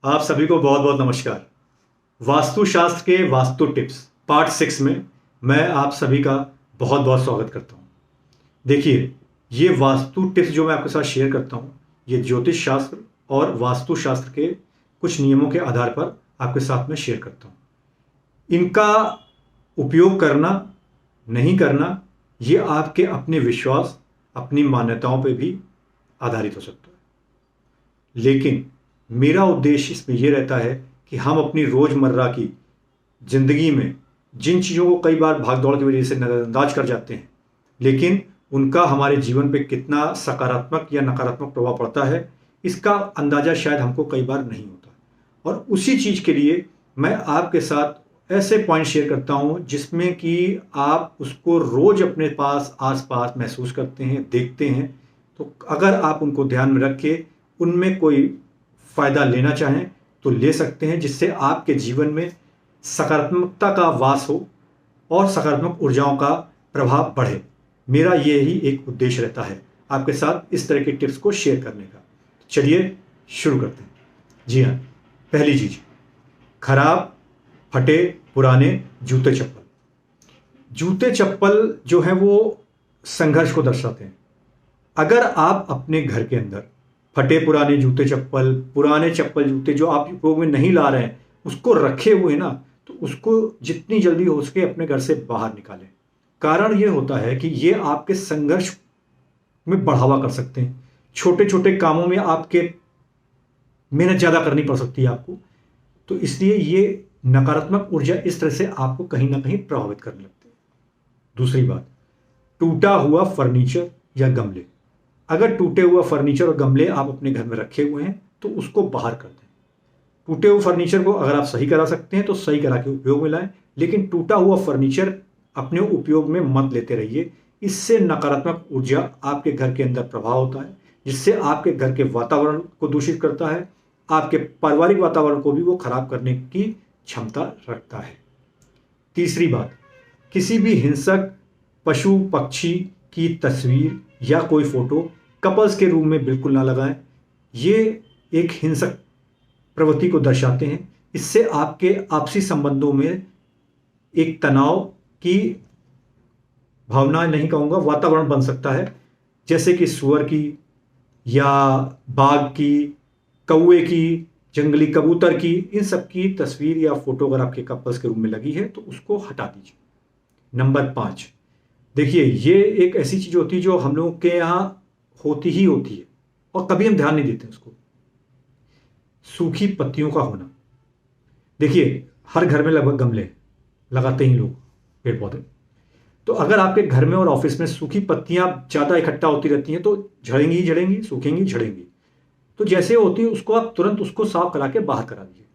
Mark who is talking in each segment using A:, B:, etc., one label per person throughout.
A: आप सभी को बहुत बहुत नमस्कार। वास्तुशास्त्र के वास्तु टिप्स पार्ट 6 में मैं आप सभी का बहुत बहुत स्वागत करता हूं। देखिए, ये वास्तु टिप्स जो मैं आपके साथ शेयर करता हूं, ये ज्योतिष शास्त्र और वास्तुशास्त्र के कुछ नियमों के आधार पर आपके साथ में शेयर करता हूं। इनका उपयोग करना नहीं करना ये आपके अपने विश्वास, अपनी मान्यताओं पर भी आधारित हो सकता है, लेकिन मेरा उद्देश्य इसमें यह रहता है कि हम अपनी रोज़मर्रा की ज़िंदगी में जिन चीज़ों को कई बार भागदौड़ की वजह से नज़रअंदाज कर जाते हैं, लेकिन उनका हमारे जीवन पे कितना सकारात्मक या नकारात्मक प्रभाव पड़ता है, इसका अंदाज़ा शायद हमको कई बार नहीं होता। और उसी चीज़ के लिए मैं आपके साथ ऐसे पॉइंट शेयर करता हूँ जिसमें कि आप उसको रोज़ अपने पास आसपास महसूस करते हैं, देखते हैं। तो अगर आप उनको ध्यान में रख के उनमें कोई फ़ायदा लेना चाहें तो ले सकते हैं, जिससे आपके जीवन में सकारात्मकता का वास हो और सकारात्मक ऊर्जाओं का प्रभाव बढ़े। मेरा यही एक उद्देश्य रहता है आपके साथ इस तरह के टिप्स को शेयर करने का। चलिए शुरू करते हैं। जी हाँ, पहली चीज़, खराब फटे पुराने जूते चप्पल। जूते चप्पल जो हैं वो संघर्ष को दर्शाते हैं। अगर आप अपने घर के अंदर फटे पुराने जूते चप्पल, पुराने चप्पल जूते जो आप उपयोग में नहीं ला रहे हैं, उसको रखे हुए हैं ना, तो उसको जितनी जल्दी हो सके अपने घर से बाहर निकालें। कारण ये होता है कि ये आपके संघर्ष में बढ़ावा कर सकते हैं। छोटे छोटे कामों में आपके मेहनत ज़्यादा करनी पड़ सकती है आपको, तो इसलिए ये नकारात्मक ऊर्जा इस तरह से आपको कहीं ना कहीं प्रभावित करने लगती है। दूसरी बात, टूटा हुआ फर्नीचर या गमले। अगर टूटे हुआ फर्नीचर और गमले आप अपने घर में रखे हुए हैं तो उसको बाहर कर दें। टूटे हुए फर्नीचर को अगर आप सही करा सकते हैं तो सही करा के उपयोग में लाएं, लेकिन टूटा हुआ फर्नीचर अपने उपयोग में मत लेते रहिए। इससे नकारात्मक ऊर्जा आपके घर के अंदर प्रभाव होता है, जिससे आपके घर के वातावरण को दूषित करता है, आपके पारिवारिक वातावरण को भी वो खराब करने की क्षमता रखता है। तीसरी बात, किसी भी हिंसक पशु पक्षी की तस्वीर या कोई फोटो कपल्स के रूम में बिल्कुल ना लगाएं। ये एक हिंसक प्रवृत्ति को दर्शाते हैं। इससे आपके आपसी संबंधों में एक तनाव की भावना, नहीं कहूँगा, वातावरण बन सकता है, जैसे कि सुअर की या बाघ की, कौवे की, जंगली कबूतर की, इन सब की तस्वीर या फोटो अगर आपके कपल्स के रूम में लगी है तो उसको हटा दीजिए। नंबर 5, देखिए, ये एक ऐसी चीज़ होती है जो हम लोगों के यहाँ होती ही होती है और कभी हम ध्यान नहीं देते उसको। सूखी पत्तियों का होना। देखिए, हर घर में लगभग गमले लगाते ही लोग, पेड़ पौधे। तो अगर आपके घर में और ऑफिस में सूखी पत्तियां ज़्यादा इकट्ठा होती रहती हैं तो झड़ेंगी ही झड़ेंगी, सूखेंगी झड़ेंगी। तो जैसे होती है उसको आप तुरंत उसको साफ करा के बाहर करा दीजिए।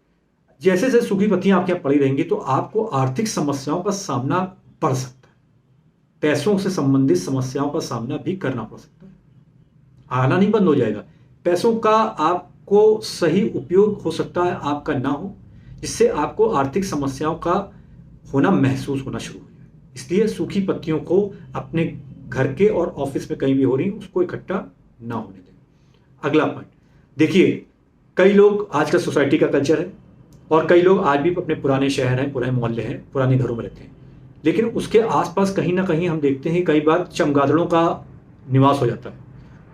A: जैसे जैसे सूखी पत्तियां आपके यहाँ पड़ी रहेंगी तो आपको आर्थिक समस्याओं का सामना पड़ सकता है, पैसों से संबंधित समस्याओं का सामना भी करना पड़ सकता है। आना नहीं बंद हो जाएगा, पैसों का आपको सही उपयोग हो सकता है आपका ना हो, जिससे आपको आर्थिक समस्याओं का होना महसूस होना शुरू हो जाए। इसलिए सूखी पत्तियों को अपने घर के और ऑफिस में कहीं भी हो रही उसको इकट्ठा ना होने दें। अगला पॉइंट, देखिए, कई लोग, आज का सोसाइटी का कल्चर है और कई लोग आज भी अपने पुराने शहर हैं, पुराने मोहल्ले हैं, पुराने घरों में रहते हैं, लेकिन उसके आसपास कहीं ना कहीं हम देखते हैं कई बार चमगादड़ों का निवास हो जाता है।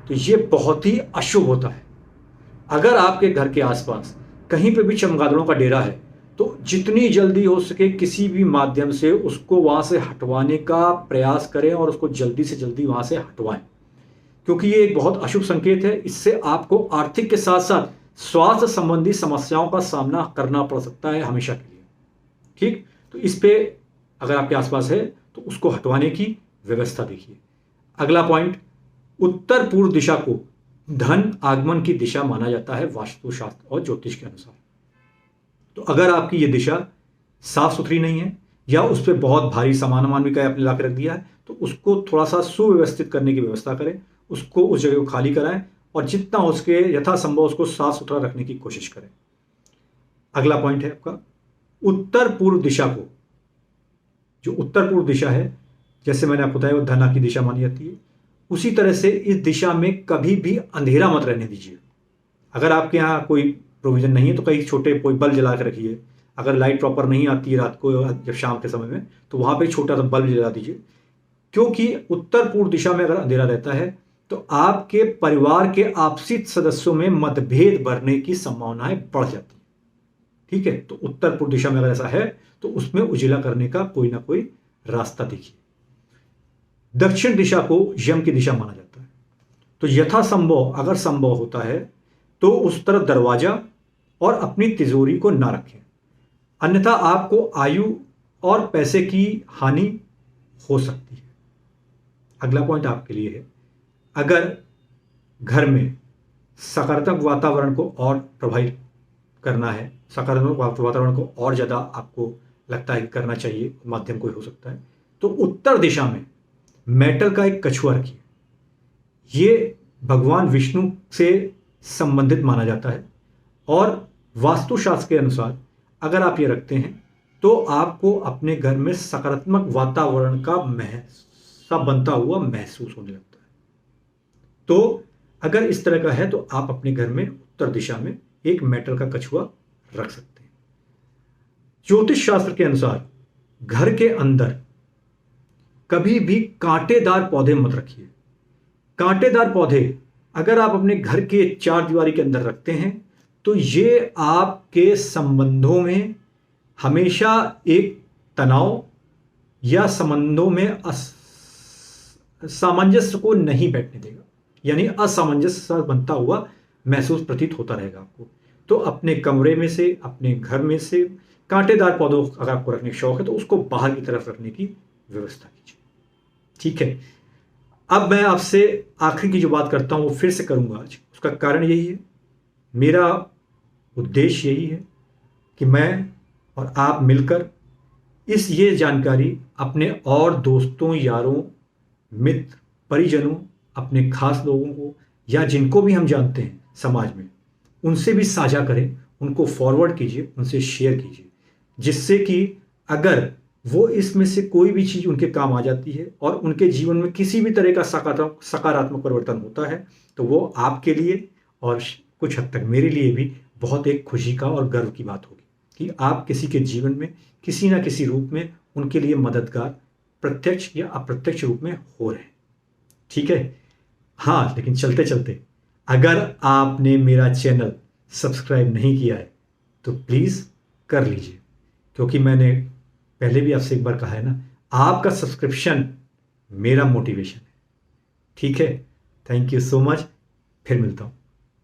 A: तो ये बहुत ही अशुभ होता है। अगर आपके घर के आसपास कहीं पे भी चमगादड़ों का डेरा है तो जितनी जल्दी हो सके किसी भी माध्यम से उसको वहाँ से हटवाने का प्रयास करें और उसको जल्दी से जल्दी वहाँ से हटवाएं, क्योंकि ये एक बहुत अशुभ संकेत है। इससे आपको आर्थिक के साथ साथ स्वास्थ्य संबंधी समस्याओं का सामना करना पड़ सकता है हमेशा के लिए। ठीक, तो इस पे अगर आपके आसपास है तो उसको हटवाने की व्यवस्था देखिए। अगला पॉइंट, उत्तर पूर्व दिशा को धन आगमन की दिशा माना जाता है वास्तुशास्त्र और ज्योतिष के अनुसार। तो अगर आपकी ये दिशा साफ सुथरी नहीं है या उस पर बहुत भारी सामान भी आपने ला के रख दिया है तो उसको थोड़ा सा सुव्यवस्थित करने की व्यवस्था करें, उसको उस जगह को खाली कराएं और जितना हो सके यथासंभव उसको साफ सुथरा रखने की कोशिश करें। अगला पॉइंट है आपका, उत्तर पूर्व दिशा को, जो उत्तर पूर्व दिशा है, जैसे मैंने आपको बताया वो धन की दिशा मानी जाती है, उसी तरह से इस दिशा में कभी भी अंधेरा मत रहने दीजिए। अगर आपके यहाँ कोई प्रोविज़न नहीं है तो कहीं छोटे कोई बल्ब जला के रखिए। अगर लाइट प्रॉपर नहीं आती है रात को जब शाम के समय में, तो वहाँ पे एक छोटा सा बल्ब जला दीजिए, क्योंकि उत्तर पूर्व दिशा में अगर अंधेरा रहता है तो आपके परिवार के आपसी सदस्यों में मतभेद बढ़ने की संभावनाएं बढ़ जाती है। ठीक है, तो उत्तर पूर्व दिशा में अगर ऐसा है तो उसमें उजिला करने का कोई ना कोई रास्ता देखिए। दक्षिण दिशा को यम की दिशा माना जाता है, तो यथासंभव अगर संभव होता है तो उस तरफ दरवाजा और अपनी तिजोरी को ना रखें, अन्यथा आपको आयु और पैसे की हानि हो सकती है। अगला पॉइंट आपके लिए है, अगर घर में सकारात्मक वातावरण को और प्रभावित करना है, सकारात्मक वातावरण को और ज़्यादा आपको लगता है कि करना चाहिए, माध्यम कोई हो सकता है, तो उत्तर दिशा में मेटल का एक कछुआ रखिए। ये भगवान विष्णु से संबंधित माना जाता है और वास्तुशास्त्र के अनुसार अगर आप ये रखते हैं तो आपको अपने घर में सकारात्मक वातावरण का सा बनता हुआ महसूस होने लगता है। तो अगर इस तरह का है तो आप अपने घर में उत्तर दिशा में एक मेटल का कछुआ रख सकते हैं। ज्योतिष शास्त्र के अनुसार घर के अंदर कभी भी कांटेदार पौधे मत रखिए। कांटेदार पौधे अगर आप अपने घर के चार दीवारी के अंदर रखते हैं तो ये आपके संबंधों में हमेशा एक तनाव या संबंधों में सामंजस्य को नहीं बैठने देगा, यानी असामंजस्य बनता हुआ महसूस प्रतीत होता रहेगा आपको। तो अपने कमरे में से, अपने घर में से कांटेदार पौधों अगर आपको रखने का शौक है तो उसको बाहर की तरफ रखने की व्यवस्था कीजिए। ठीक है, अब मैं आपसे आखिरी की जो बात करता हूं वो फिर से करूंगा आज। उसका कारण यही है, मेरा उद्देश्य यही है कि मैं और आप मिलकर ये जानकारी अपने और दोस्तों, यारों, मित्र, परिजनों, अपने खास लोगों को या जिनको भी हम जानते हैं समाज में, उनसे भी साझा करें, उनको फॉरवर्ड कीजिए, उनसे शेयर कीजिए, जिससे कि अगर वो इसमें से कोई भी चीज़ उनके काम आ जाती है और उनके जीवन में किसी भी तरह का सकारात्मक परिवर्तन होता है तो वो आपके लिए और कुछ हद तक मेरे लिए भी बहुत एक खुशी का और गर्व की बात होगी कि आप किसी के जीवन में किसी ना किसी रूप में उनके लिए मददगार प्रत्यक्ष या अप्रत्यक्ष रूप में हो रहे हैं। ठीक है, हाँ, लेकिन चलते चलते अगर आपने मेरा चैनल सब्सक्राइब नहीं किया है तो प्लीज़ कर लीजिए, क्योंकि मैंने पहले भी आपसे एक बार कहा है ना, आपका सब्सक्रिप्शन मेरा मोटिवेशन है। ठीक है, थैंक यू सो मच, फिर मिलता हूँ।